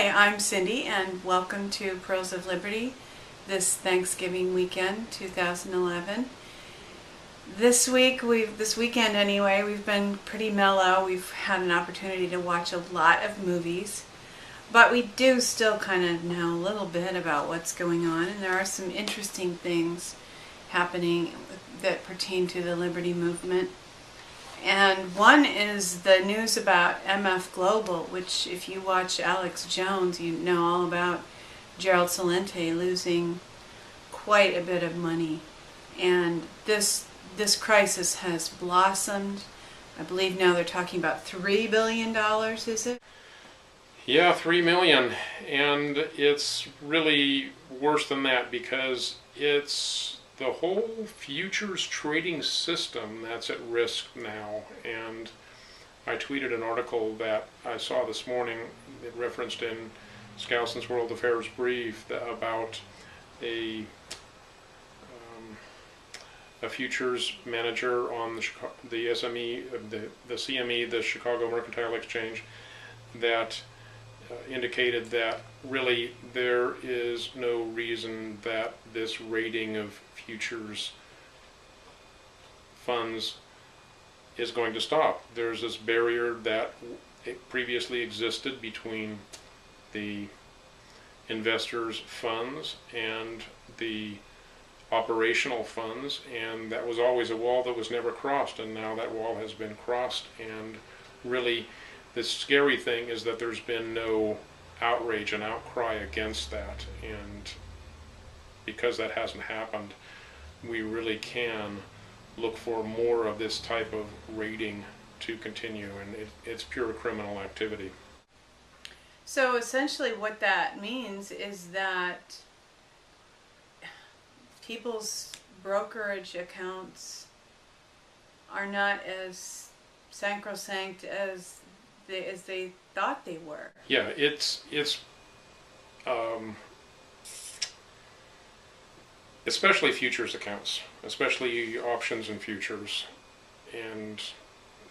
Hi, I'm Cindy, and welcome to Pearls of Liberty this Thanksgiving weekend, 2011. This weekend anyway, we've been pretty mellow. We've had an opportunity to watch a lot of movies, but we do still kind of know a little bit about what's going on, and there are some interesting things happening that pertain to the Liberty Movement. And one is the news about MF Global, which if you watch Alex Jones, you know all about Gerald Celente losing quite a bit of money. And this crisis has blossomed. I believe now they're talking about $3 billion, is it? Yeah, 3 million. And it's really worse than that because it's the whole futures trading system that's at risk now. And I tweeted an article that I saw this morning that referenced in Skousen's World Affairs Brief about a futures manager on the SME, the CME, the Chicago Mercantile Exchange, that indicated that really there is no reason that this rating of futures funds is going to stop. There's this barrier that previously existed between the investors' funds and the operational funds, and that was always a wall that was never crossed, and now that wall has been crossed. And really the scary thing is that there's been no outrage and outcry against that, and because that hasn't happened, we really can look for more of this type of rating to continue, and it's pure criminal activity. So essentially what that means is that people's brokerage accounts are not as sacrosanct as they thought they were. Yeah, it's especially futures accounts, especially options and futures, and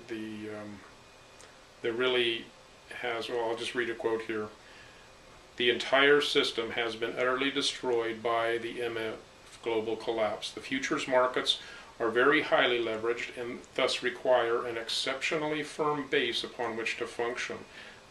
there really has. Well, I'll just read a quote here. The entire system has been utterly destroyed by the MF Global collapse. The futures markets are very highly leveraged and thus require an exceptionally firm base upon which to function.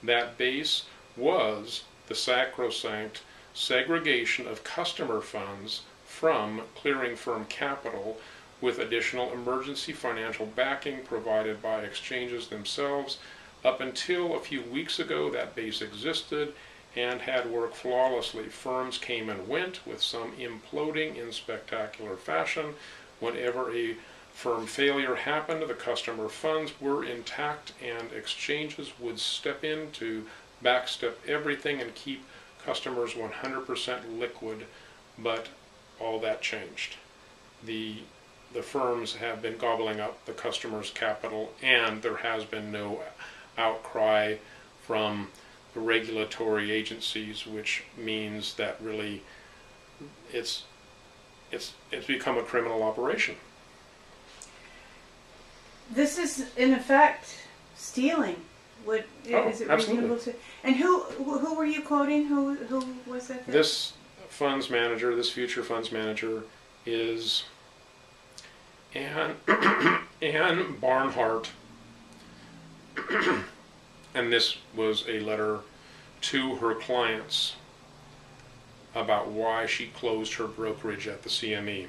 That base was the sacrosanct segregation of customer funds from clearing firm capital, with additional emergency financial backing provided by exchanges themselves. Up until a few weeks ago, that base existed and had worked flawlessly. Firms came and went, with some imploding in spectacular fashion. Whenever a firm failure happened, the customer funds were intact, and exchanges would step in to backstep everything and keep customers 100% liquid. But all that changed. The firms have been gobbling up the customers' capital, and there has been no outcry from the regulatory agencies, which means that really it's become a criminal operation. This is in effect stealing. Is it reasonable to? And who were you quoting? Who was that? This funds manager, this future funds manager, is Anne Barnhart, and this was a letter to her clients about why she closed her brokerage at the CME.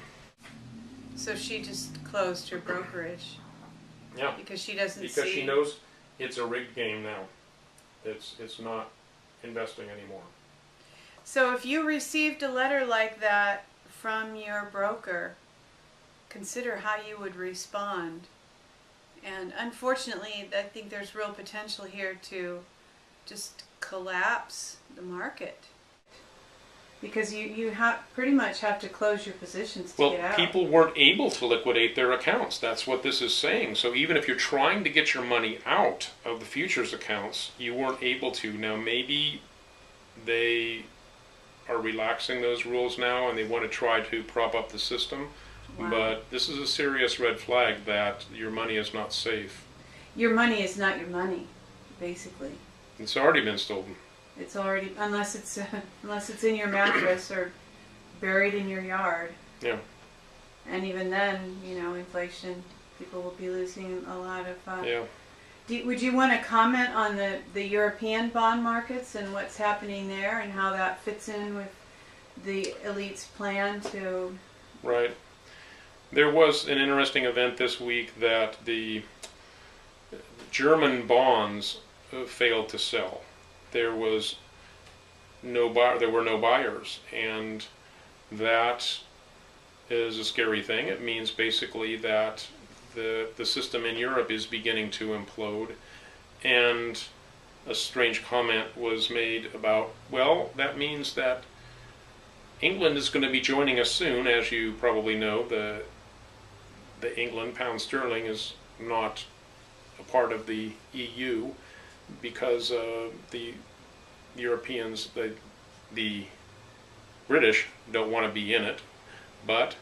So she just closed her brokerage. Yeah. Because she doesn't because she knows it's a rigged game now. It's not investing anymore. So if you received a letter like that from your broker, consider how you would respond. And unfortunately, I think there's real potential here to just collapse the market, because you pretty much have to close your positions to get out. Well, people weren't able to liquidate their accounts. That's what this is saying. So even if you're trying to get your money out of the futures accounts, you weren't able to. Now maybe they are relaxing those rules now and they want to try to prop up the system. Wow. But this is a serious red flag that your money is not safe. Your money is not your money, basically. It's already been stolen. It's already, unless it's in your mattress or buried in your yard. Yeah. And even then, inflation, people will be losing a lot of. Yeah. Would you want to comment on the European bond markets and what's happening there and how that fits in with the elite's plan to? Right. There was an interesting event this week that the German bonds failed to sell. There was no buyer. There were no buyers, and that is a scary thing. It means basically that the system in Europe is beginning to implode. And a strange comment was made about, well, that means that England is going to be joining us soon. As you probably know, the England pound sterling is not a part of the EU because the Europeans, the British, don't want to be in it. But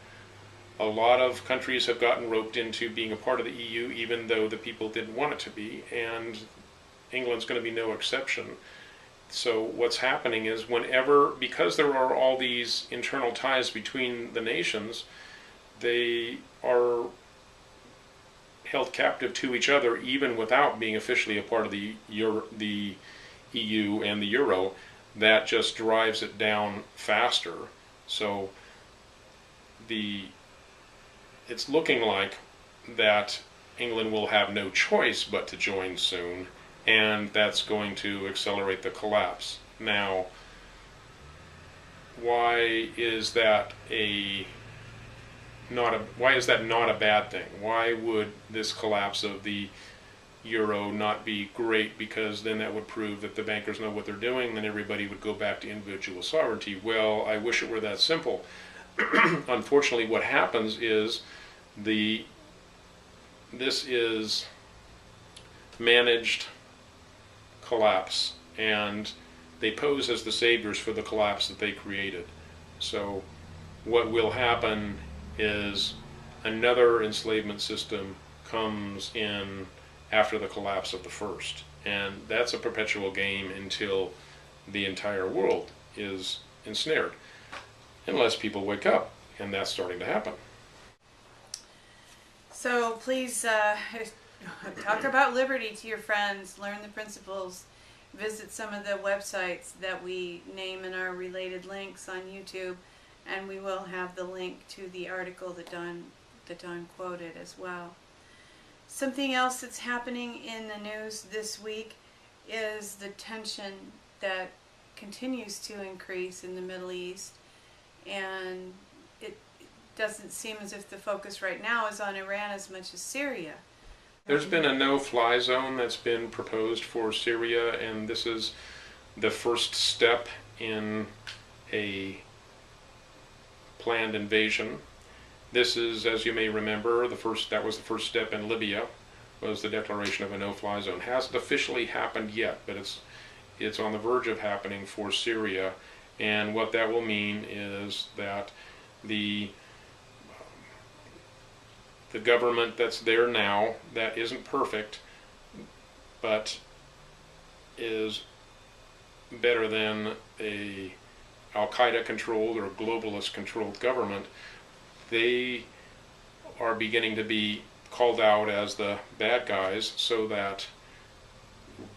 a lot of countries have gotten roped into being a part of the EU, even though the people didn't want it to be, and England's going to be no exception. So what's happening is because there are all these internal ties between the nations, they are held captive to each other even without being officially a part of the EU and the Euro. That just drives it down faster. So it's looking like that England will have no choice but to join soon, and that's going to accelerate the collapse. Now, why is that not a bad thing? Why would this collapse of the euro not be great? Because then that would prove that the bankers know what they're doing, then everybody would go back to individual sovereignty. Well, I wish it were that simple. Unfortunately, what happens is this is managed collapse, and they pose as the saviors for the collapse that they created. So what will happen is another enslavement system comes in after the collapse of the first, and that's a perpetual game until the entire world is ensnared, unless people wake up, and that's starting to happen. So please talk about liberty to your friends, learn the principles, visit some of the websites that we name in our related links on YouTube, and we will have the link to the article that Don quoted as well. Something else that's happening in the news this week is the tension that continues to increase in the Middle East, and it doesn't seem as if the focus right now is on Iran as much as Syria. There's been a no-fly zone that's been proposed for Syria, and this is the first step in a planned invasion. This is, as you may remember, that was the first step in Libya, was the declaration of a no-fly zone. Hasn't officially happened yet, but it's on the verge of happening for Syria, and what that will mean is that the government that's there now, that isn't perfect, but is better than a Al-Qaeda controlled or globalist controlled government, they are beginning to be called out as the bad guys so that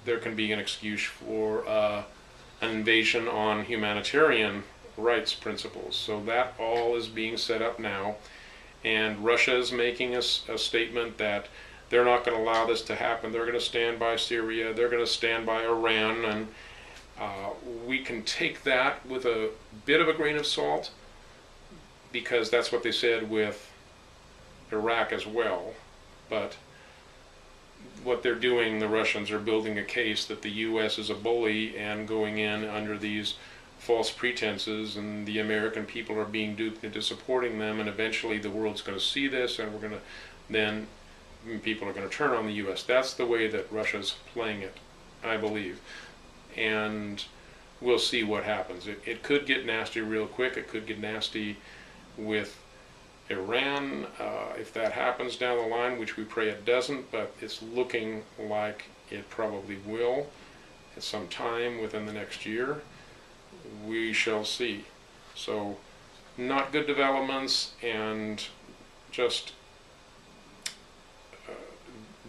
there can be an excuse for an invasion on humanitarian rights principles. So that all is being set up now, and Russia is making a statement that they're not going to allow this to happen. They're going to stand by Syria, they're going to stand by Iran, and we can take that with a bit of a grain of salt, because that's what they said with Iraq as well. But what they're doing, the Russians are building a case that the U.S. is a bully and going in under these false pretenses, and the American people are being duped into supporting them, and eventually the world's going to see this, and then people are going to turn on the U.S. That's the way that Russia's playing it, I believe. And we'll see what happens. It could get nasty real quick. It could get nasty with Iran if that happens down the line, which we pray it doesn't, but it's looking like it probably will. at some time within the next year. We shall see. So, not good developments, and just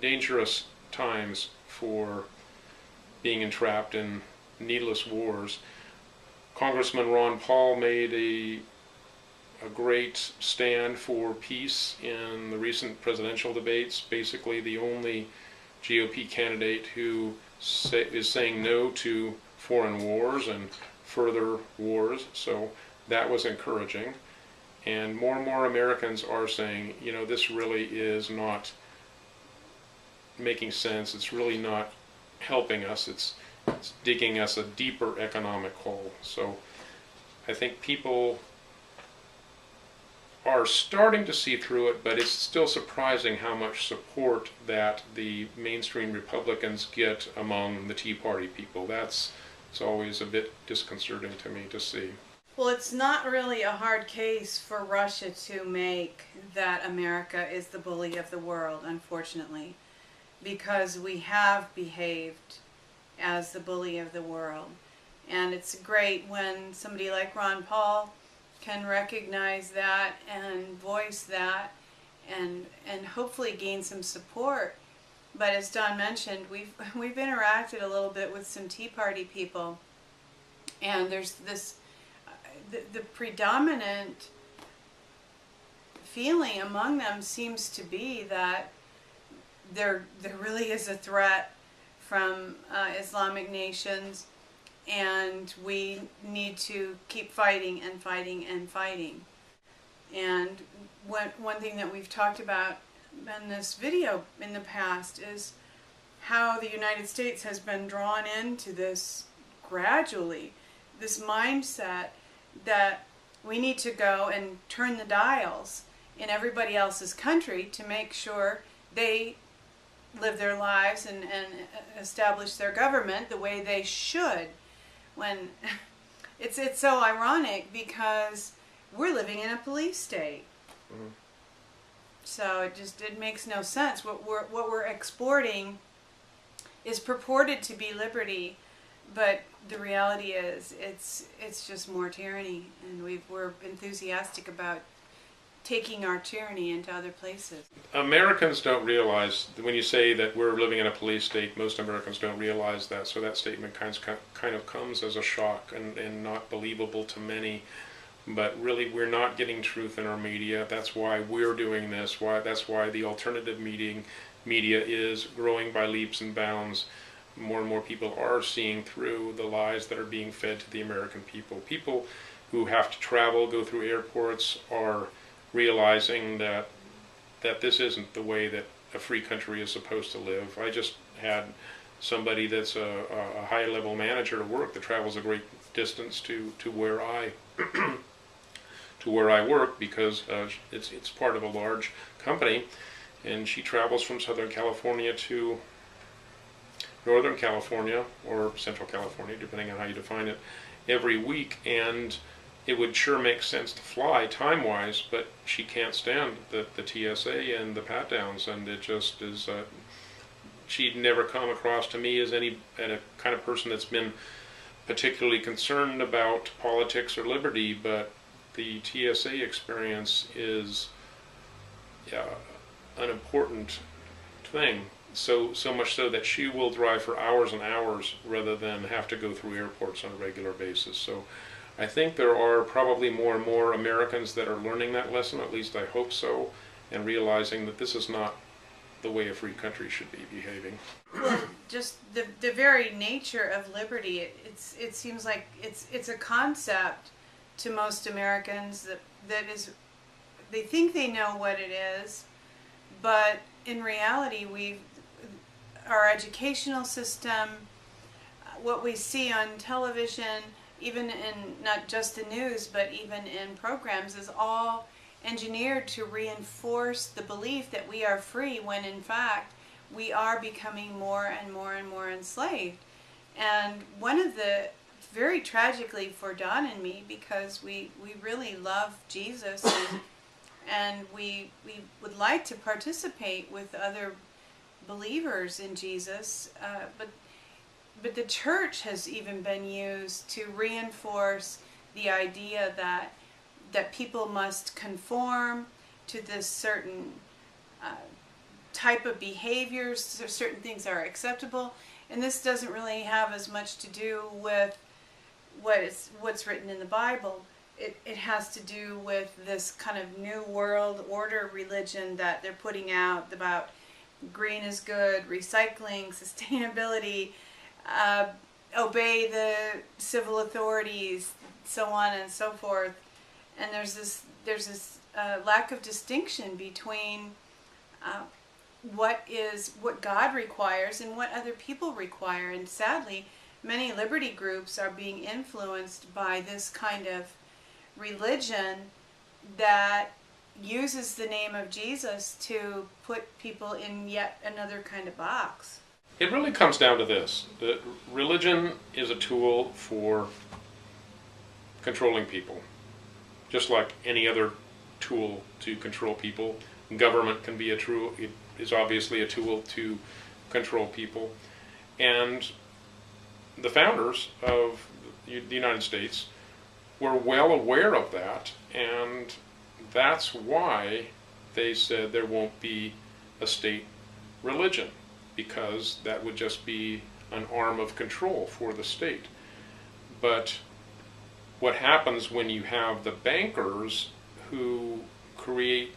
dangerous times for being entrapped in needless wars. Congressman Ron Paul made a great stand for peace in the recent presidential debates. Basically the only GOP candidate who is saying no to foreign wars and further wars, so that was encouraging. And more Americans are saying, you know, this really is not making sense, it's really not helping us, it's digging us a deeper economic hole. So I think people are starting to see through it, but it's still surprising how much support that the mainstream Republicans get among the Tea Party people. It's always a bit disconcerting to me to see. Well, it's not really a hard case for Russia to make that America is the bully of the world, unfortunately, because we have behaved as the bully of the world. And it's great when somebody like Ron Paul can recognize that and voice that and hopefully gain some support. But as Don mentioned, we've interacted a little bit with some Tea Party people, and there's this the predominant feeling among them seems to be that there really is a threat from Islamic nations, and we need to keep fighting and fighting and fighting. And one thing that we've talked about in this video in the past is how the United States has been drawn into this gradually, this mindset that we need to go and turn the dials in everybody else's country to make sure they live their lives and establish their government the way they should. When it's so ironic because we're living in a police state. Mm-hmm. So it makes no sense. What we're exporting is purported to be liberty, but the reality is it's just more tyranny, and we're enthusiastic about taking our tyranny into other places. Americans don't realize, when you say that we're living in a police state, most Americans don't realize that, so that statement kind of comes as a shock and not believable to many. But really, we're not getting truth in our media. That's why we're doing this. That's why the alternative media is growing by leaps and bounds. More and more people are seeing through the lies that are being fed to the American people. People who have to travel, go through airports, are realizing that this isn't the way that a free country is supposed to live. I just had somebody that's a high-level manager at work that travels a great distance to where I to where I work, because it's part of a large company, and she travels from Southern California to Northern California or Central California, depending on how you define it, every week. And it would sure make sense to fly time-wise, but she can't stand the TSA and the pat-downs, and it just is. She'd never come across to me as a kind of person that's been particularly concerned about politics or liberty, but the TSA experience is an important thing. So much so that she will drive for hours and hours rather than have to go through airports on a regular basis. So I think there are probably more and more Americans that are learning that lesson, at least I hope so, and realizing that this is not the way a free country should be behaving. Well, just the very nature of liberty, it seems like it's a concept to most Americans that is, they think they know what it is, but in reality our educational system, what we see on television, even in not just the news, but even in programs, is all engineered to reinforce the belief that we are free, when in fact we are becoming more and more and more enslaved. And one of the, very tragically for Don and me, because we really love Jesus, and we would like to participate with other believers in Jesus, but but the church has even been used to reinforce the idea that people must conform to this certain type of behaviors, so certain things are acceptable, and this doesn't really have as much to do with what's written in the Bible. It has to do with this kind of new world order religion that they're putting out about green is good, recycling, sustainability, obey the civil authorities, so on and so forth. And there's this lack of distinction between what God requires and what other people require. And sadly, many liberty groups are being influenced by this kind of religion that uses the name of Jesus to put people in yet another kind of box. It really comes down to this, that religion is a tool for controlling people, just like any other tool to control people. Government can be a tool, it is obviously a tool to control people. And the founders of the United States were well aware of that, and that's why they said there won't be a state religion, because that would just be an arm of control for the state. But what happens when you have the bankers who create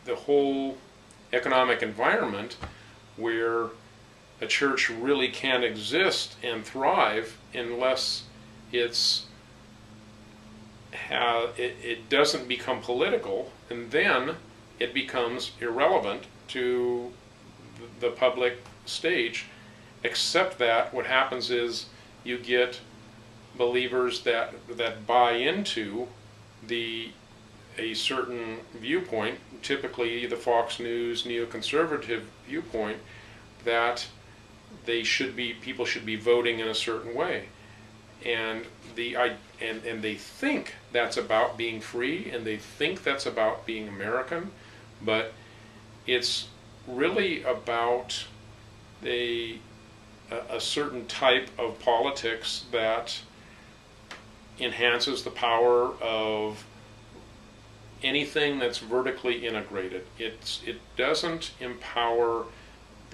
the whole economic environment where a church really can't exist and thrive unless it doesn't become political, and then it becomes irrelevant to the public stage, except that what happens is you get believers that buy into a certain viewpoint, typically the Fox News neoconservative viewpoint, that people should be voting in a certain way, and they think that's about being free, and they think that's about being American, but it's really about a certain type of politics that enhances the power of anything that's vertically integrated. It doesn't empower,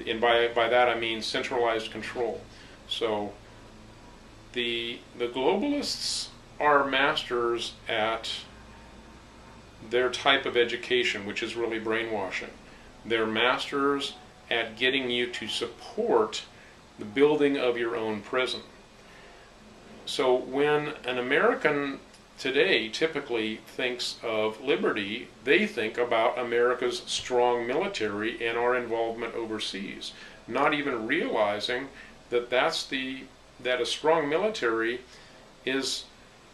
and by that I mean centralized control. So the globalists are masters at their type of education, which is really brainwashing. They're masters at getting you to support the building of your own prison. So when an American today typically thinks of liberty, they think about America's strong military and our involvement overseas, not even realizing that that a strong military is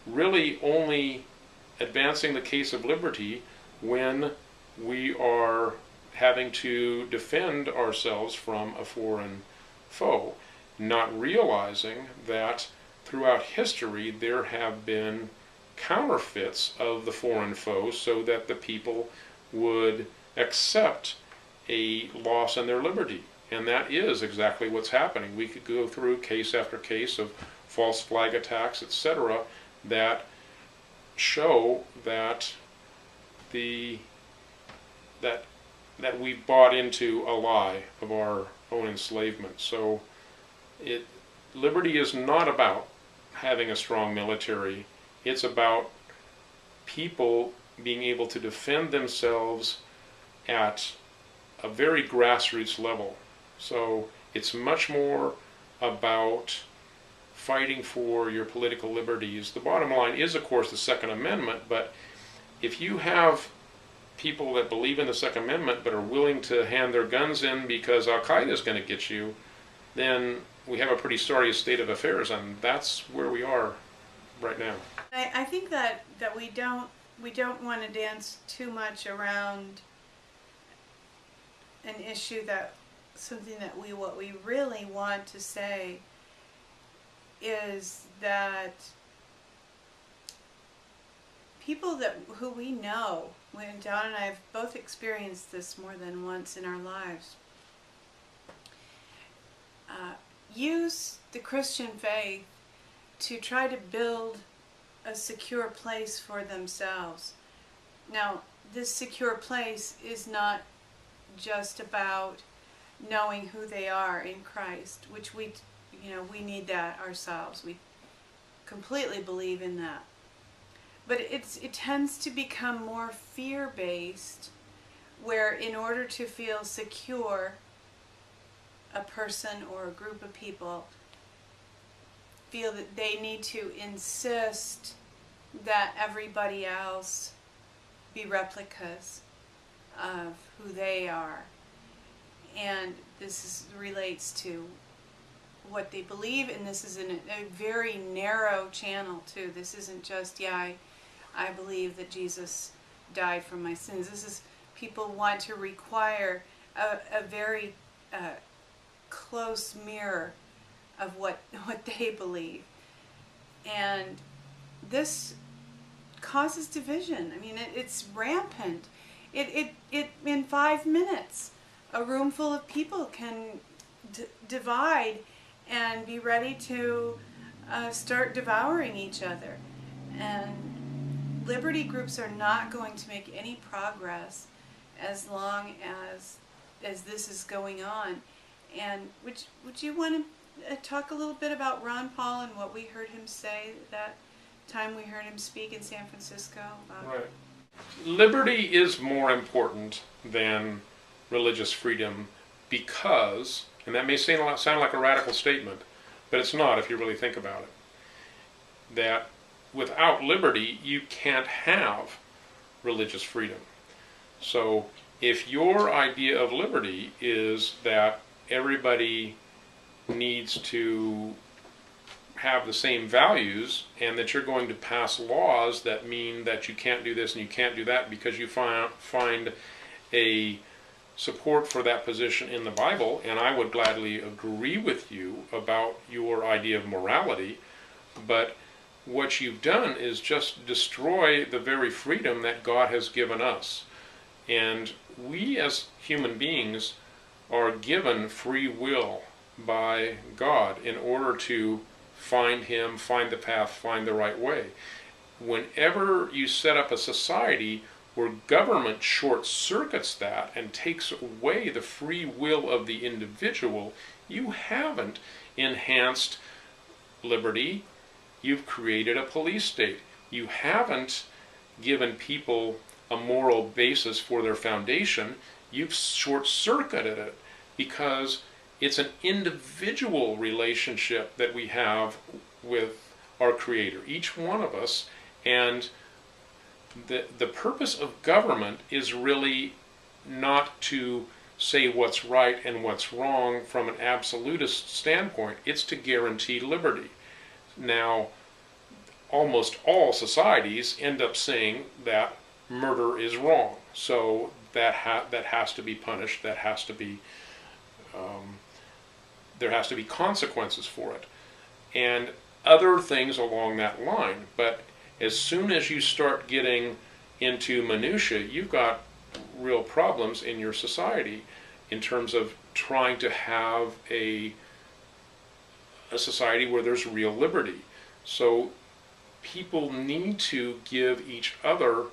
really only advancing the case of liberty when we are having to defend ourselves from a foreign foe, not realizing that throughout history there have been counterfeits of the foreign foe so that the people would accept a loss in their liberty. And that is exactly what's happening. We could go through case after case of false flag attacks, etc., that show that that we've bought into a lie of our own enslavement. So liberty is not about having a strong military. It's about people being able to defend themselves at a very grassroots level. So it's much more about fighting for your political liberties. The bottom line is, of course, the Second Amendment, but if you have people that believe in the Second Amendment but are willing to hand their guns in because Al-Qaeda is going to get you, then we have a pretty sorry state of affairs, and that's where we are right now. I think that we don't want to dance too much around an issue what we really want to say is that people who we know, when Don and I have both experienced this more than once in our lives, use the Christian faith to try to build a secure place for themselves. Now, this secure place is not just about knowing who they are in Christ, which we need that ourselves. We completely believe in that. But it tends to become more fear-based, where in order to feel secure, a person or a group of people feel that they need to insist that everybody else be replicas of who they are. And relates to what they believe, and this is in a very narrow channel too. This isn't just, I believe that Jesus died for my sins. This is, people want to require a very close mirror of what they believe. And this causes division. I mean, it's rampant. It in 5 minutes, a room full of people can divide and be ready to start devouring each other. And liberty groups are not going to make any progress as long as this is going on. And would you want to talk a little bit about Ron Paul and what we heard him say that time we heard him speak in San Francisco? Right. Liberty is more important than religious freedom because, and that may sound like a radical statement, but it's not if you really think about it, that without liberty you can't have religious freedom. So if your idea of liberty is that everybody needs to have the same values and that you're going to pass laws that mean that you can't do this and you can't do that because you find a support for that position in the Bible, and I would gladly agree with you about your idea of morality, but what you've done is just destroy the very freedom that God has given us. And we as human beings are given free will by God in order to find Him, find the path, find the right way. Whenever you set up a society where government short-circuits that and takes away the free will of the individual, you haven't enhanced liberty. You've created a police state. You haven't given people a moral basis for their foundation. You've short-circuited it because it's an individual relationship that we have with our Creator, each one of us, and the purpose of government is really not to say what's right and what's wrong from an absolutist standpoint. It's to guarantee liberty. Now, almost all societies end up saying that murder is wrong, so that has to be punished. That has to be there has to be consequences for it, and other things along that line. But as soon as you start getting into minutia, you've got real problems in your society in terms of trying to have a society where there's real liberty. So people need to give each other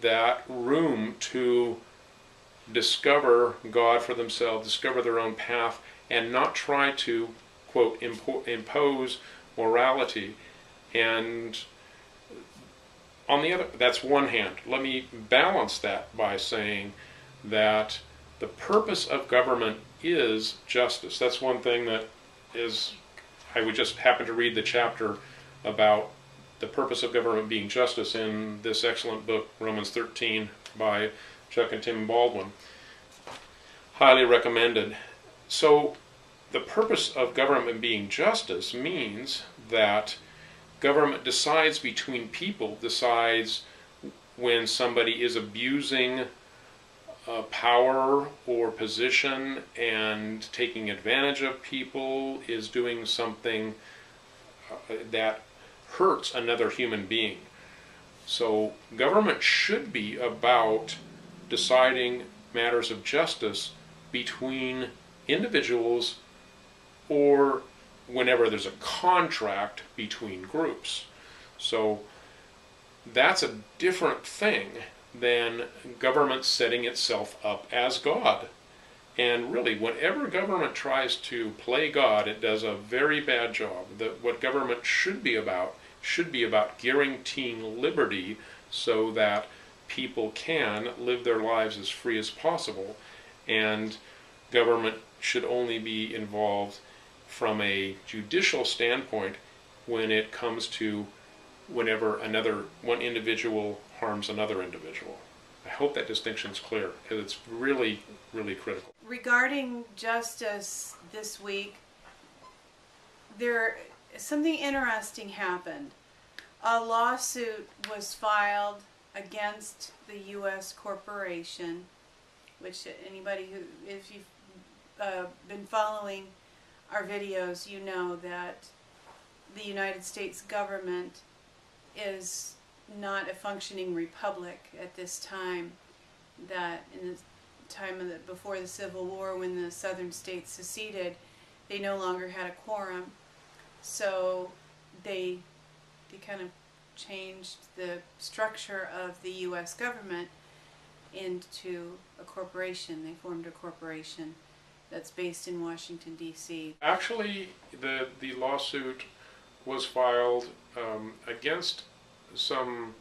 that room to discover God for themselves, discover their own path, and not try to, quote, impose morality. And on the other, that's one hand. Let me balance that by saying that the purpose of government is justice. That's one thing that is, I would just happen to read the chapter about the purpose of government being justice in this excellent book, Romans 13, by Chuck and Tim Baldwin. Highly recommended. So the purpose of government being justice means that government decides between people, decides when somebody is abusing power or position and taking advantage of people, is doing something that hurts another human being. So government should be about deciding matters of justice between individuals or whenever there's a contract between groups. So that's a different thing than government setting itself up as God. And really, whenever government tries to play God, it does a very bad job. What government should be about guaranteeing liberty so that people can live their lives as free as possible. And government should only be involved from a judicial standpoint when it comes to whenever one individual harms another individual. I hope that distinction is clear, because it's really, really critical. Regarding justice this week, something interesting happened. A lawsuit was filed against the U.S. corporation, which anybody who, if you've been following our videos, you know that the United States government is not a functioning republic at this time. That in the time before the Civil War, when the southern states seceded, they no longer had a quorum, so they kind of changed the structure of the U.S. government into a corporation. They formed a corporation that's based in Washington, D.C. Actually, the lawsuit was filed against some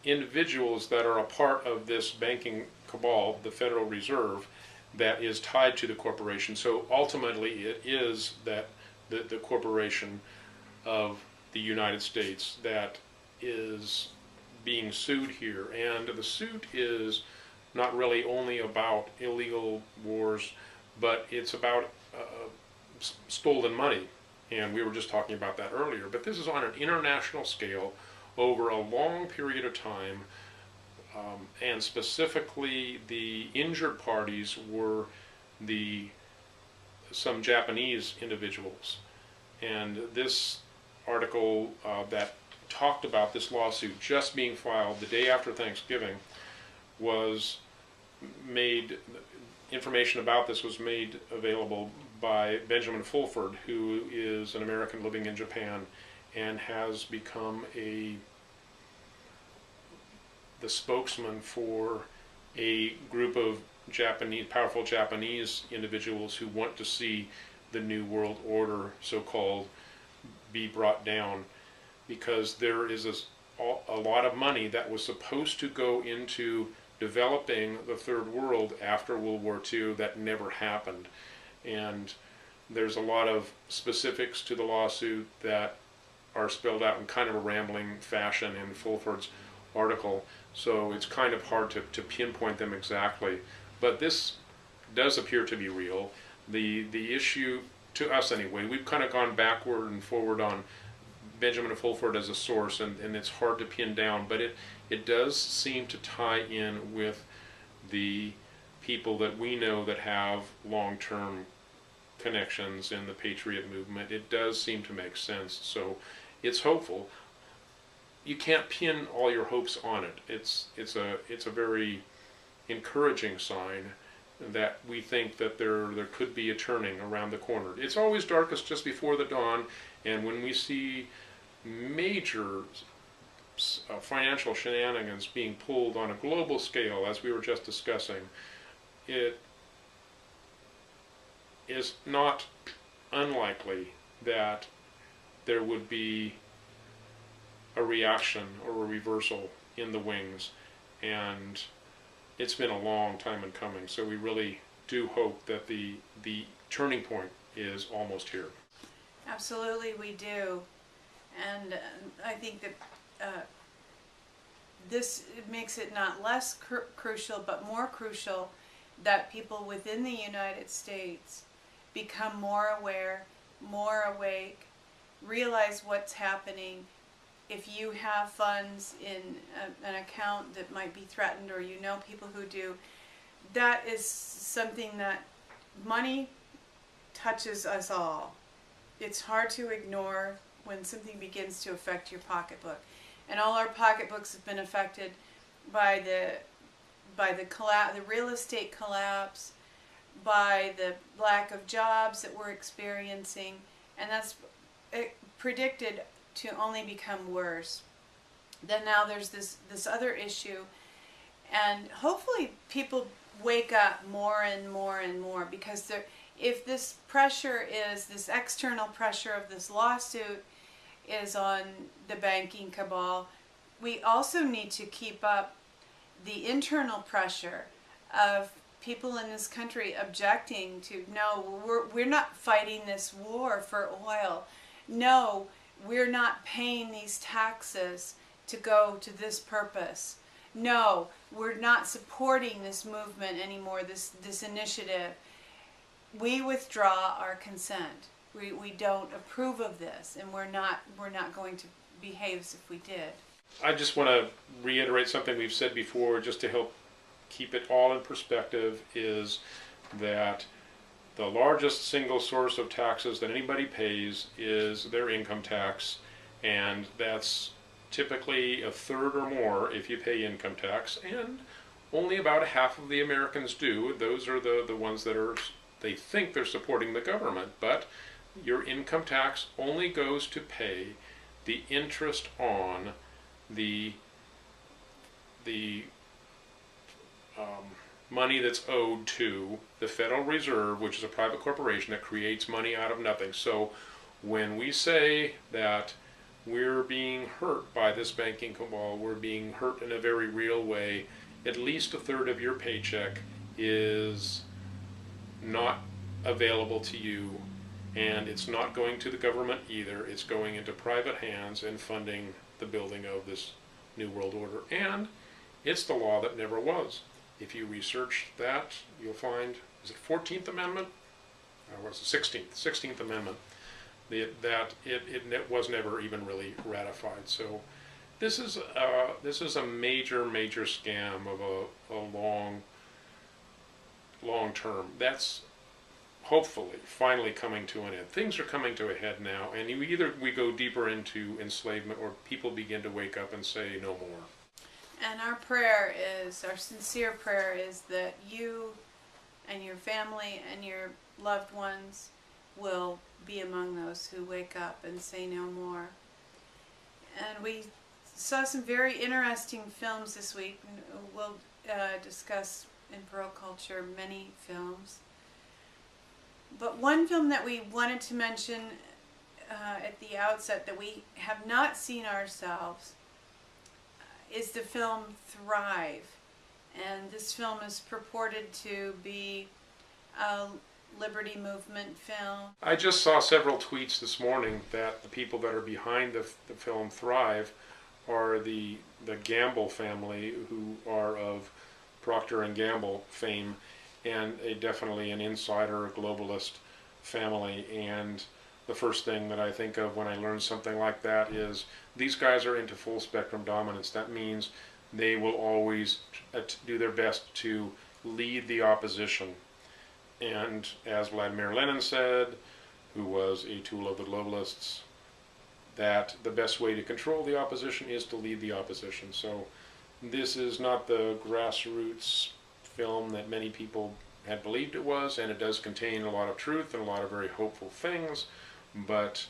individuals that are a part of this banking cabal, the Federal Reserve, that is tied to the corporation. So ultimately it is that the corporation of the United States that is being sued here. And the suit is not really only about illegal wars, but it's about stolen money. And we were just talking about that earlier. But this is on an international scale over a long period of time. And specifically, the injured parties were some Japanese individuals. And this article that talked about this lawsuit just being filed the day after Thanksgiving was made, information about this was made available by Benjamin Fulford, who is an American living in Japan and has become the spokesman for a group of powerful Japanese individuals who want to see the New World Order, so-called, be brought down, because there is a lot of money that was supposed to go into developing the Third World after World War II that never happened. And there's a lot of specifics to the lawsuit that are spelled out in kind of a rambling fashion in Fulford's article, so it's kind of hard to pinpoint them exactly. But this does appear to be real. The issue, to us anyway, we've kind of gone backward and forward on Benjamin Fulford as a source, and it's hard to pin down, but it does seem to tie in with the people that we know that have long-term connections in the Patriot movement. It does seem to make sense, so it's hopeful. You can't pin all your hopes on it. It's a very encouraging sign that we think that there could be a turning around the corner. It's always darkest just before the dawn, and when we see major financial shenanigans being pulled on a global scale, as we were just discussing, it is not unlikely that there would be a reaction or a reversal in the wings, and it's been a long time in coming, so we really do hope that the turning point is almost here. Absolutely, we do. And I think that this makes it not less crucial, but more crucial that people within the United States become more aware, more awake, realize what's happening. If you have funds in an account that might be threatened, or you know people who do, that is something that money touches us all. It's hard to ignore when something begins to affect your pocketbook. And all our pocketbooks have been affected by the real estate collapse, by the lack of jobs that we're experiencing, and that's predicted to only become worse. Then now there's this other issue, and hopefully people wake up more and more and more, because if this pressure is, this external pressure of this lawsuit is on the banking cabal, we also need to keep up the internal pressure of people in this country objecting to, no, we're not fighting this war for oil. No, we're not paying these taxes to go to this purpose. No, we're not supporting this movement anymore, this initiative. We withdraw our consent. We don't approve of this, and we're not going to behave as if we did. I just want to reiterate something we've said before, just to help keep it all in perspective, is that the largest single source of taxes that anybody pays is their income tax, and that's typically a third or more if you pay income tax, and only about half of the Americans do. Those are the ones that they think they're supporting the government, but your income tax only goes to pay the interest on the money that's owed to the Federal Reserve, which is a private corporation that creates money out of nothing. So when we say that we're being hurt by this banking cabal, we're being hurt in a very real way. At least a third of your paycheck is not available to you, and it's not going to the government either. It's going into private hands and funding the building of this New World Order. And it's the law that never was. If you research that, you'll find, is it 14th Amendment? Or was it 16th Amendment? That it was never even really ratified. So this is a major scam of a long term. That's hopefully finally coming to an end. Things are coming to a head now, and either we go deeper into enslavement, or people begin to wake up and say no more. And our sincere prayer is that you and your family and your loved ones will be among those who wake up and say no more. And we saw some very interesting films this week. We'll discuss in Pearl Culture many films. But one film that we wanted to mention at the outset that we have not seen ourselves is the film Thrive. And this film is purported to be a Liberty Movement film. I just saw several tweets this morning that the people that are behind the film Thrive are the Gamble family, who are of Procter & Gamble fame, and definitely an insider, a globalist family. And the first thing that I think of when I learn something like that is these guys are into full spectrum dominance. That means they will always do their best to lead the opposition. And as Vladimir Lenin said, who was a tool of the globalists, that the best way to control the opposition is to lead the opposition. So this is not the grassroots film that many people had believed it was, and it does contain a lot of truth and a lot of very hopeful things, but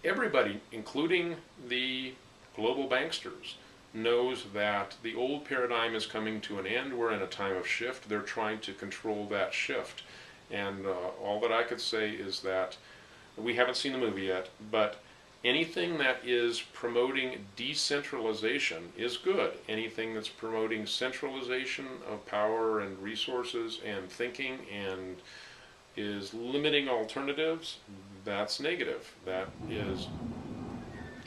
everybody, including the global banksters, knows that the old paradigm is coming to an end. We're in a time of shift. They're trying to control that shift. And all that I could say is that we haven't seen the movie yet, but anything that is promoting decentralization is good. Anything that's promoting centralization of power and resources and thinking and is limiting alternatives, that's negative. That is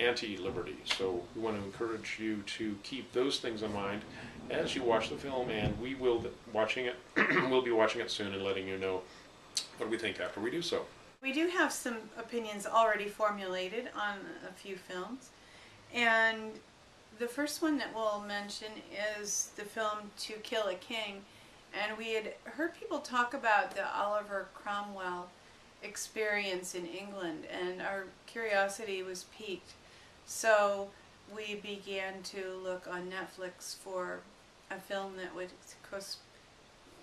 anti-liberty. So we want to encourage you to keep those things in mind as you watch the film, and we will be watching it soon and letting you know what we think after we do so. We do have some opinions already formulated on a few films, and the first one that we'll mention is the film To Kill a King. And we had heard people talk about the Oliver Cromwell experience in England, and our curiosity was piqued. So we began to look on Netflix for a film that would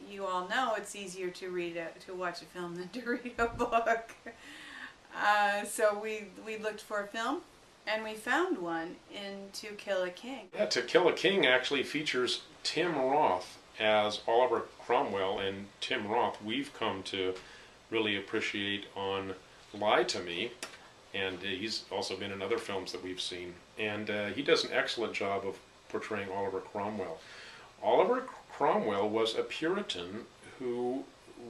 you all know, it's easier to watch a film than to read a book. So we looked for a film, and we found one in To Kill a King. Yeah, To Kill a King actually features Tim Roth as Oliver Cromwell, and Tim Roth we've come to really appreciate on Lie to Me, and he's also been in other films that we've seen, and he does an excellent job of portraying Oliver Cromwell. Oliver Cromwell was a Puritan who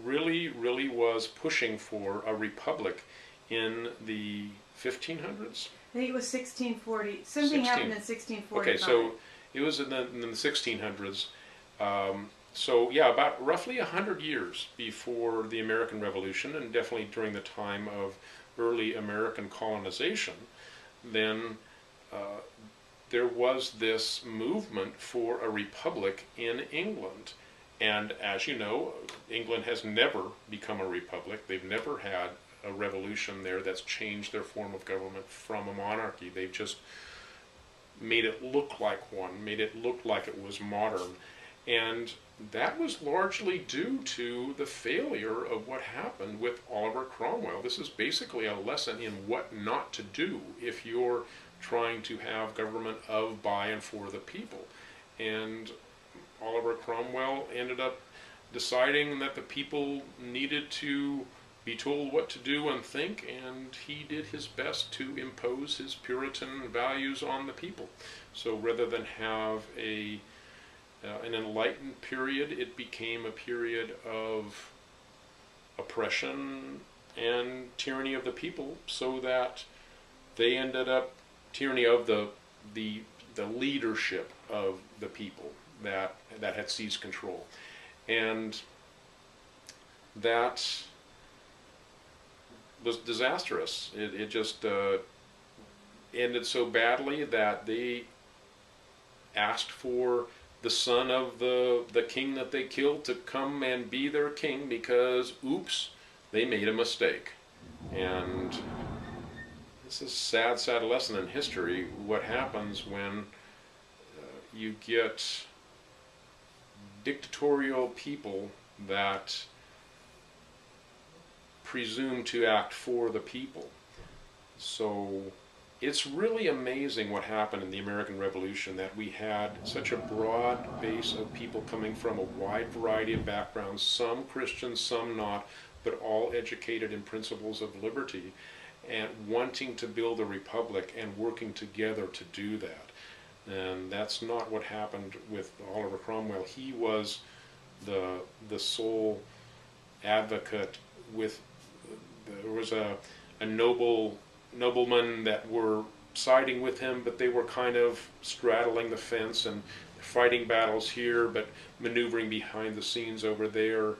really was pushing for a republic in the 1500s. I think it was 1640. Something happened in 1645. Okay, so it was in the 1600s. So yeah, about roughly 100 years before the American Revolution, and definitely during the time of early American colonization, then there was this movement for a republic in England. And as you know, England has never become a republic. They've never had a revolution there that's changed their form of government from a monarchy. They've just made it look like one, made it look like it was modern. And that was largely due to the failure of what happened with Oliver Cromwell. This is basically a lesson in what not to do if you're trying to have government of, by, and for the people. And Oliver Cromwell ended up deciding that the people needed to be told what to do and think, and he did his best to impose his Puritan values on the people. So rather than have an enlightened period, it became a period of oppression and tyranny of the people, so that they ended up tyranny of the leadership of the people that had seized control. And that was disastrous. It just ended so badly that they asked for the son of the king that they killed to come and be their king, because, oops, they made a mistake. And this is a sad lesson in history, what happens when you get dictatorial people that presume to act for the people. So it's really amazing what happened in the American Revolution, that we had such a broad base of people coming from a wide variety of backgrounds, some Christian, some not, but all educated in principles of liberty, and wanting to build a republic and working together to do that. And that's not what happened with Oliver Cromwell. He was the sole advocate. There was a noblemen that were siding with him, but they were kind of straddling the fence and fighting battles here, but maneuvering behind the scenes over there.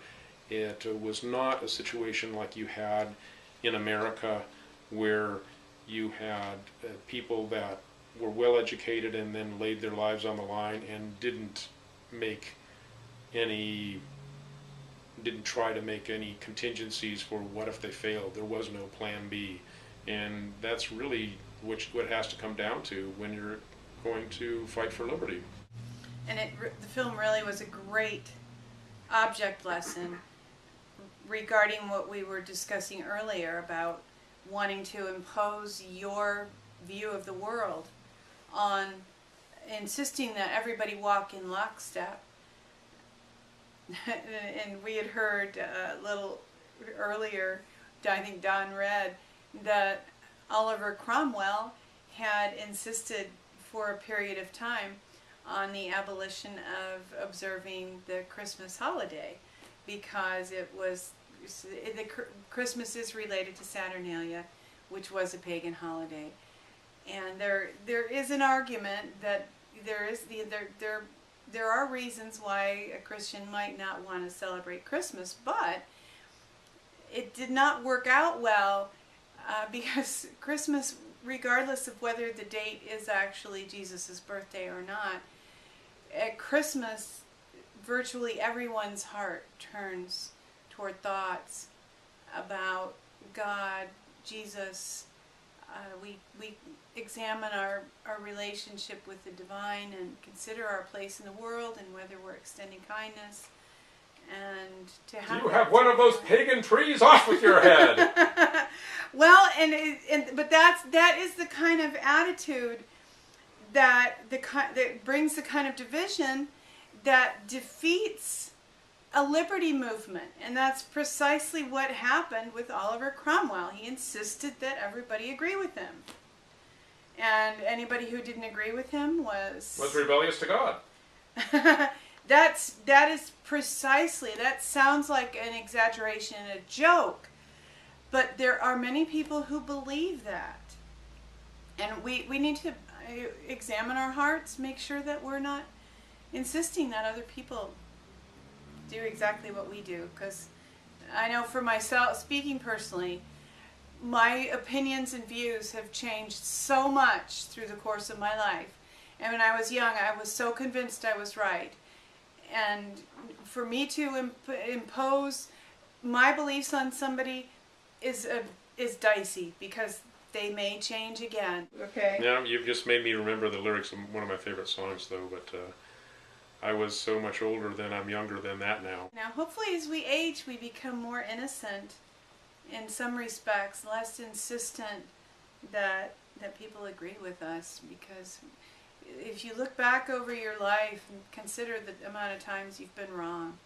It was not a situation like you had in America, where you had people that were well educated and then laid their lives on the line and didn't try to make any contingencies for what if they failed. There was no plan B. And that's really what has to come down to when you're going to fight for liberty. And the film really was a great object lesson regarding what we were discussing earlier about wanting to impose your view of the world, on insisting that everybody walk in lockstep. And we had heard a little earlier, I think Don read, that Oliver Cromwell had insisted for a period of time on the abolition of observing the Christmas holiday, because Christmas is related to Saturnalia, which was a pagan holiday. And there is an argument that there are reasons why a Christian might not want to celebrate Christmas, but it did not work out well, because Christmas, regardless of whether the date is actually Jesus' birthday or not, at Christmas, virtually everyone's heart turns toward thoughts about God, Jesus. We examine our relationship with the divine and consider our place in the world and whether we're extending kindness. and to have. You have one of those pagan trees off with your head. Well, but that is the kind of attitude that brings the kind of division that defeats a liberty movement, and that's precisely what happened with Oliver Cromwell. He insisted that everybody agree with him, and anybody who didn't agree with him was rebellious to God. That is precisely, that sounds like an exaggeration, a joke, but there are many people who believe that, and we need to examine our hearts, make sure that we're not insisting that other people do exactly what we do. Because I know for myself, speaking personally, my opinions and views have changed so much through the course of my life. And when I was young, I was so convinced I was right. And for me to impose my beliefs on somebody is dicey, because they may change again. Okay. Yeah, you've just made me remember the lyrics of one of my favorite songs, though. But I was so much older then. I'm younger than that now. Now, hopefully, as we age, we become more innocent in some respects, less insistent that people agree with us. Because if you look back over your life and consider the amount of times you've been wrong,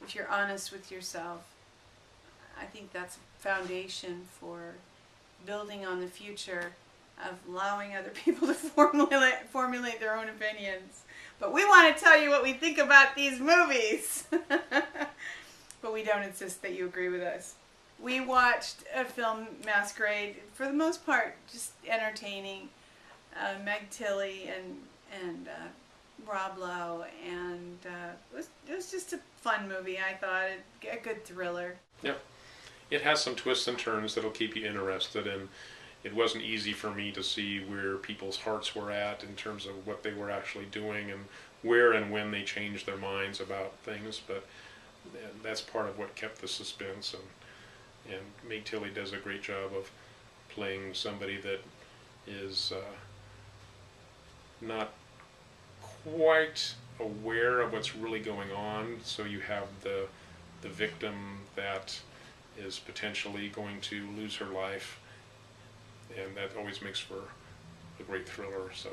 if you're honest with yourself, I think that's a foundation for building on the future of allowing other people to formulate their own opinions. But we want to tell you what we think about these movies. But we don't insist that you agree with us. We watched a film, Masquerade, for the most part just entertaining. Meg Tilly and Rob Lowe, and it was just a fun movie, I thought. A good thriller. Yep. It has some twists and turns that'll keep you interested, and it wasn't easy for me to see where people's hearts were at in terms of what they were actually doing and where and when they changed their minds about things, but that's part of what kept the suspense, and Meg Tilly does a great job of playing somebody that is not quite aware of what's really going on, so you have the victim that is potentially going to lose her life, and that always makes for a great thriller, so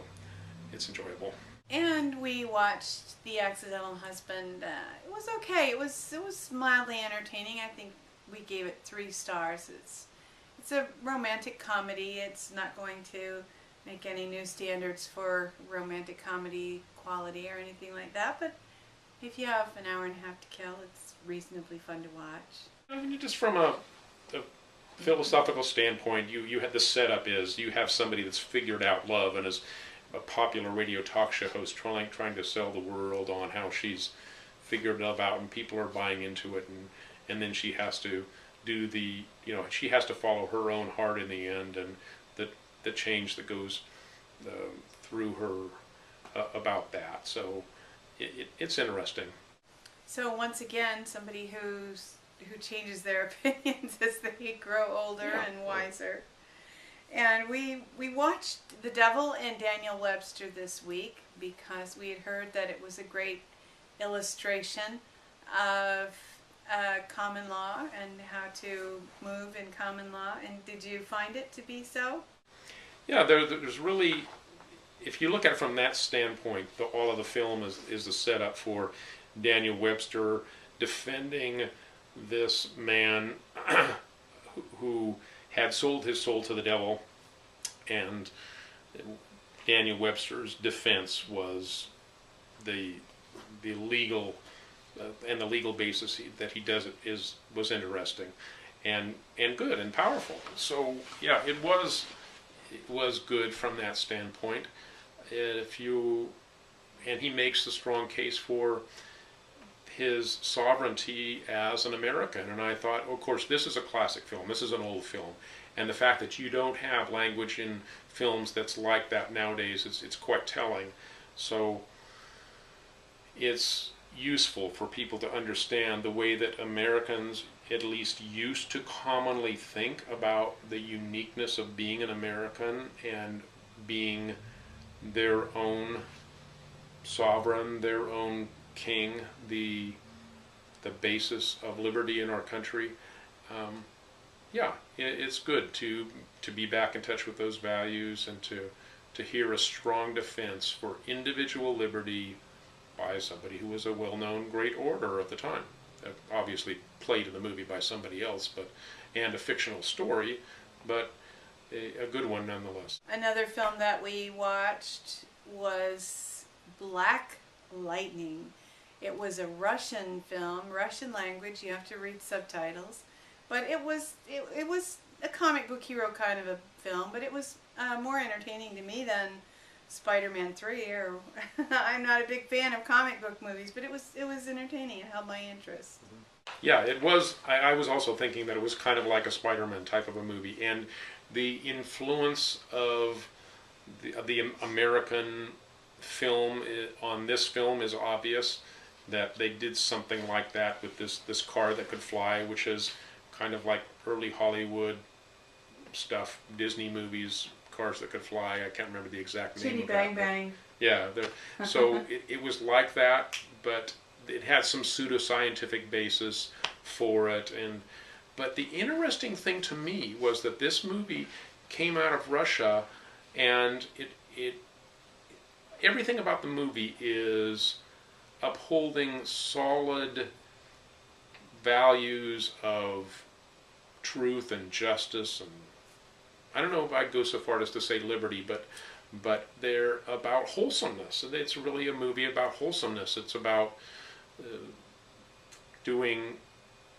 it's enjoyable. And we watched The Accidental Husband. It was okay. It was mildly entertaining. I think we gave it 3 stars. It's a romantic comedy. It's not going to make any new standards for romantic comedy quality or anything like that, but if you have an hour and a half to kill, it's reasonably fun to watch. I mean, just from a philosophical standpoint, you had the setup is you have somebody that's figured out love and is a popular radio talk show host trying to sell the world on how she's figured love out, and people are buying into it, and then she has to do she has to follow her own heart in the end, and the change that goes through her about that. So it's interesting. So once again, somebody who changes their opinions as they grow older and wiser. And we watched The Devil and Daniel Webster this week because we had heard that it was a great illustration of common law and how to move in common law. And did you find it to be so? Yeah, there's really, if you look at it from that standpoint, all of the film is the setup for Daniel Webster defending this man who had sold his soul to the devil, and Daniel Webster's defense was the legal and the legal basis that he does it was interesting and good and powerful. So yeah, it was good from that standpoint. And he makes the strong case for his sovereignty as an American. And I thought, of course, this is a classic film. This is an old film. And the fact that you don't have language in films that's like that nowadays, it's quite telling. So it's useful for people to understand the way that Americans at least used to commonly think about the uniqueness of being an American and being their own sovereign, their own king, the the basis of liberty in our country. Yeah, it's good to be back in touch with those values and to hear a strong defense for individual liberty by somebody who was a well-known great orator of the time. Obviously played in the movie by somebody else, and a fictional story, but a good one nonetheless. Another film that we watched was Black Lightning. It was a Russian film, Russian language. You have to read subtitles, but it was a comic book hero kind of a film. But it was more entertaining to me than Spider-Man 3. Or I'm not a big fan of comic book movies, but it was entertaining. It held my interest. Yeah, it was. I was also thinking that it was kind of like a Spider-Man type of a movie, and the influence of the American film on this film is obvious. That they did something like that with this car that could fly, which is kind of like early Hollywood stuff, Disney movies, cars that could fly. I can't remember the exact name. Chitty of Bang that, Bang. Yeah, so it was like that, but it had some pseudoscientific basis for it. But the interesting thing to me was that this movie came out of Russia, and it everything about the movie is upholding solid values of truth and justice, and I don't know if I'd go so far as to say liberty, but they're about wholesomeness. And it's really a movie about wholesomeness. It's about doing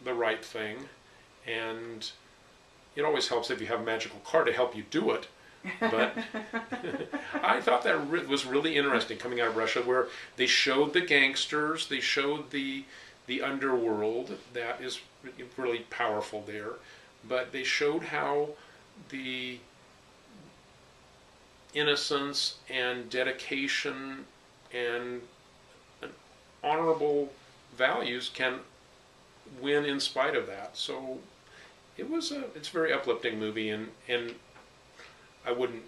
the right thing, and it always helps if you have a magical car to help you do it. But I thought that was really interesting, coming out of Russia, where they showed the gangsters, they showed the underworld that is really powerful there, but they showed how the innocence and dedication and honorable values can win in spite of that. So it's a very uplifting movie, and I wouldn't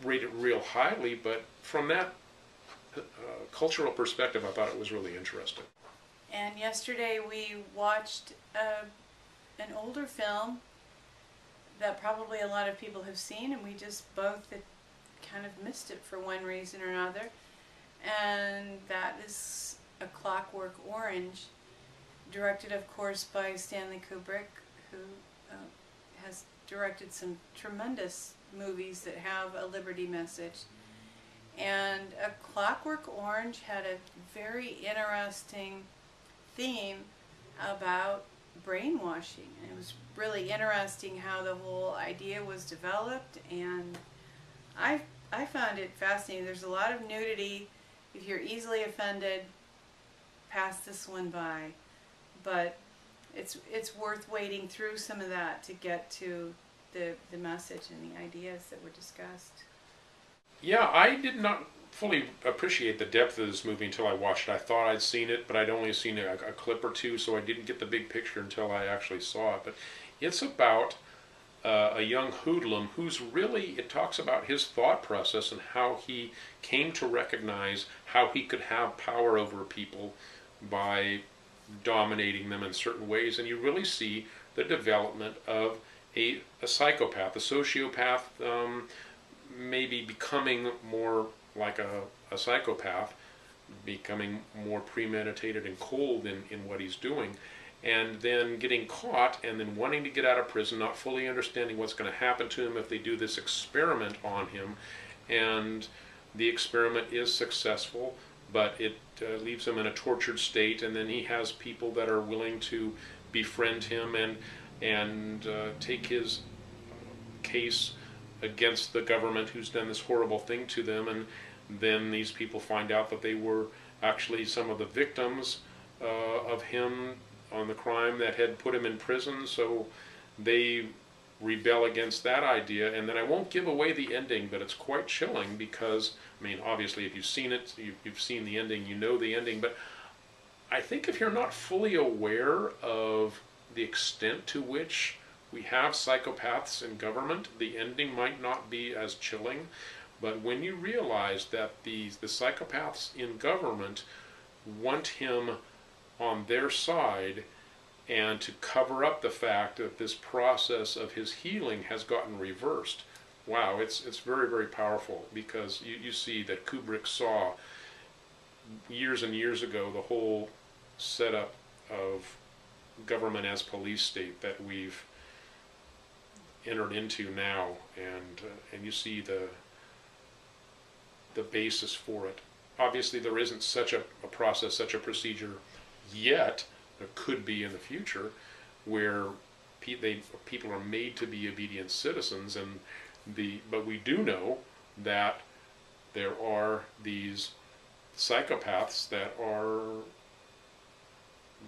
rate it real highly, but from that cultural perspective, I thought it was really interesting. And yesterday we watched an older film that probably a lot of people have seen, and we just both had kind of missed it for one reason or another. And that is A Clockwork Orange, directed, of course, by Stanley Kubrick, who has directed some tremendous movies that have a liberty message. And A Clockwork Orange had a very interesting theme about brainwashing. And it was really interesting how the whole idea was developed, and I found it fascinating. There's a lot of nudity. If you're easily offended, pass this one by. But it's worth wading through some of that to get to the message and the ideas that were discussed. Yeah, I did not fully appreciate the depth of this movie until I watched it. I thought I'd seen it, but I'd only seen a clip or two, so I didn't get the big picture until I actually saw it. But it's about a young hoodlum who's really, it talks about his thought process and how he came to recognize how he could have power over people by dominating them in certain ways. And you really see the development of a psychopath, a sociopath, maybe becoming more like a psychopath, becoming more premeditated and cold in what he's doing, and then getting caught and then wanting to get out of prison, not fully understanding what's going to happen to him if they do this experiment on him. And the experiment is successful, but it leaves him in a tortured state, and then he has people that are willing to befriend him and take his case against the government who's done this horrible thing to them. And then these people find out that they were actually some of the victims of him on the crime that had put him in prison, so they rebel against that idea. And then I won't give away the ending, but it's quite chilling because, I mean, obviously if you've seen it, you've seen the ending, you know the ending, but I think if you're not fully aware of the extent to which we have psychopaths in government, the ending might not be as chilling. But when you realize that the psychopaths in government want him on their side and to cover up the fact that this process of his healing has gotten reversed. Wow, it's very, very powerful, because you see that Kubrick saw years and years ago the whole setup of government as police state that we've entered into now, and you see the basis for it. Obviously, there isn't such a process, such a procedure yet. There could be in the future, where people are made to be obedient citizens, but we do know that there are these psychopaths that are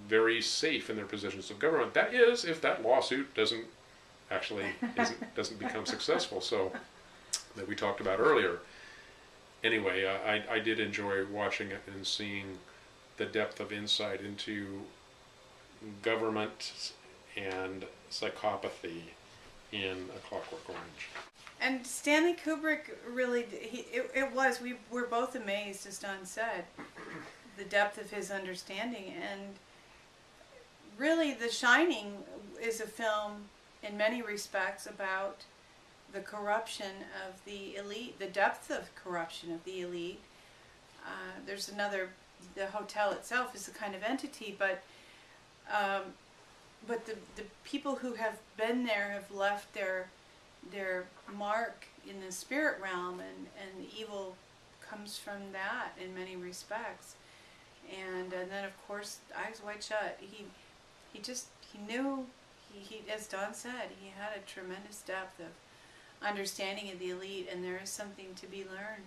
very safe in their positions of government. That is, if that lawsuit doesn't become successful. So that we talked about earlier. Anyway, I did enjoy watching it and seeing the depth of insight into government and psychopathy in A Clockwork Orange. And Stanley Kubrick really, we were both amazed, as Don said, the depth of his understanding. And really, The Shining is a film in many respects about the corruption of the elite, the depth of corruption of the elite. The hotel itself is a kind of entity, but the people who have been there have left their mark in the spirit realm, and the evil comes from that in many respects. And then of course, Eyes Wide Shut, he knew, as Don said, he had a tremendous depth of understanding of the elite, and there is something to be learned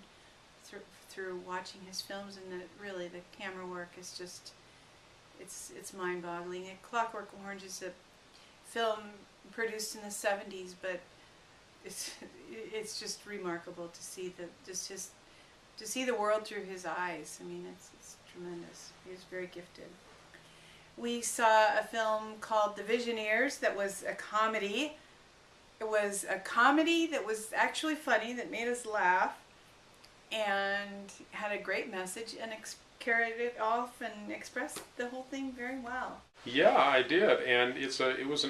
through watching his films, and really the camera work is just, it's mind-boggling. And Clockwork Orange is a film produced in the 70s, but it's just remarkable to see the world through his eyes. I mean, it's tremendous. He was very gifted. We saw a film called The Visioneers that was a comedy. It was a comedy that was actually funny, that made us laugh, and had a great message, and carried it off and expressed the whole thing very well. Yeah, I did, and it was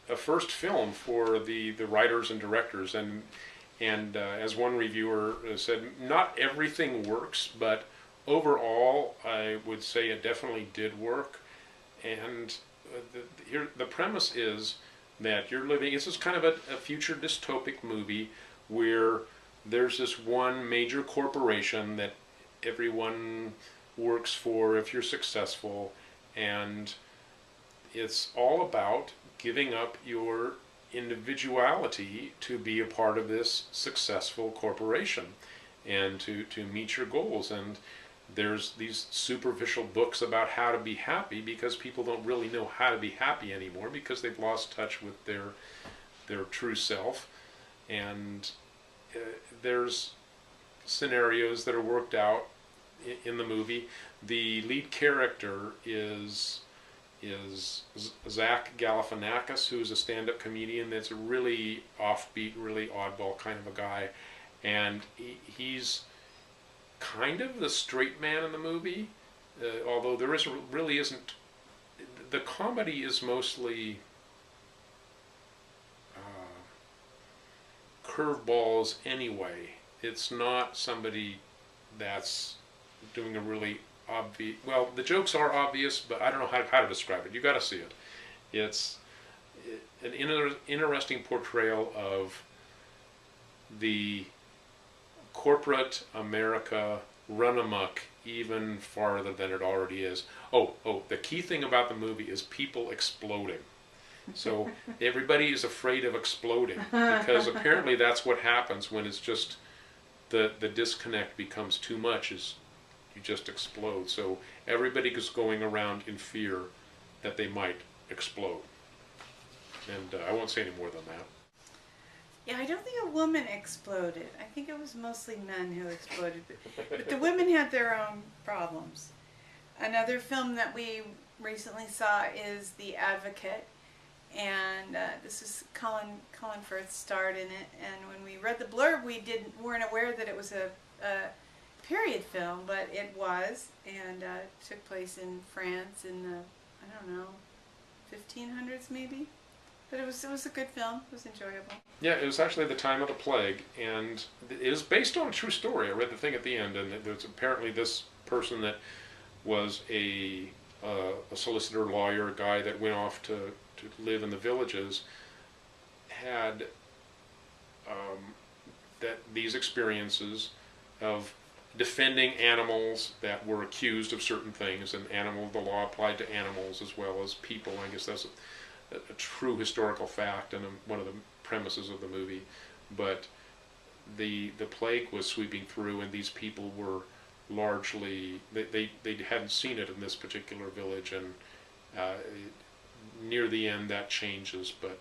a first film for the writers and directors, and as one reviewer said, not everything works, but overall, I would say it definitely did work. And the premise is that you're living, it's just kind of a future dystopic movie where there's this one major corporation that everyone works for if you're successful, and it's all about giving up your individuality to be a part of this successful corporation and to meet your goals. And there's these superficial books about how to be happy, because people don't really know how to be happy anymore, because they've lost touch with their true self. And there's scenarios that are worked out in the movie. The lead character is Zach Galifianakis, who's a stand-up comedian that's a really offbeat, really oddball kind of a guy, and he's kind of the straight man in the movie, although there really isn't. The comedy is mostly curveballs anyway. It's not somebody that's doing a really obvious. Well, the jokes are obvious, but I don't know how to describe it. You got to see it. It's an interesting portrayal of the corporate America run amok even farther than it already is. Oh, the key thing about the movie is people exploding. So everybody is afraid of exploding, because apparently that's what happens when it's just the disconnect becomes too much, is you just explode. So everybody is going around in fear that they might explode. And I won't say any more than that. Yeah, I don't think a woman exploded. I think it was mostly men who exploded. But the women had their own problems. Another film that we recently saw is The Advocate. And this is Colin Firth starred in it. And when we read the blurb, we weren't aware that it was a period film, but it was, and it took place in France in the, I don't know, 1500s maybe. But it was a good film. It was enjoyable. Yeah, it was actually the time of the plague, and it is based on a true story. I read the thing at the end, and there's apparently this person that was a solicitor, lawyer, a guy that went off to live in the villages, had that these experiences of defending animals that were accused of certain things, and the law applied to animals as well as people. I guess that's a true historical fact and one of the premises of the movie. But the plague was sweeping through, and these people were largely, they hadn't seen it in this particular village, and near the end that changes, but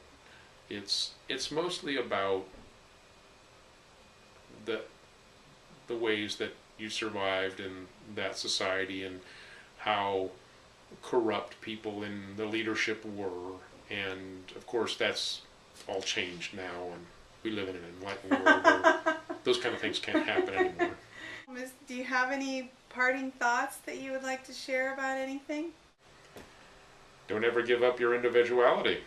it's mostly about the ways that you survived in that society and how corrupt people in the leadership were. And of course that's all changed now, and we live in an enlightened world where those kind of things can't happen anymore. Do you have any parting thoughts that you would like to share about anything? Don't ever give up your individuality.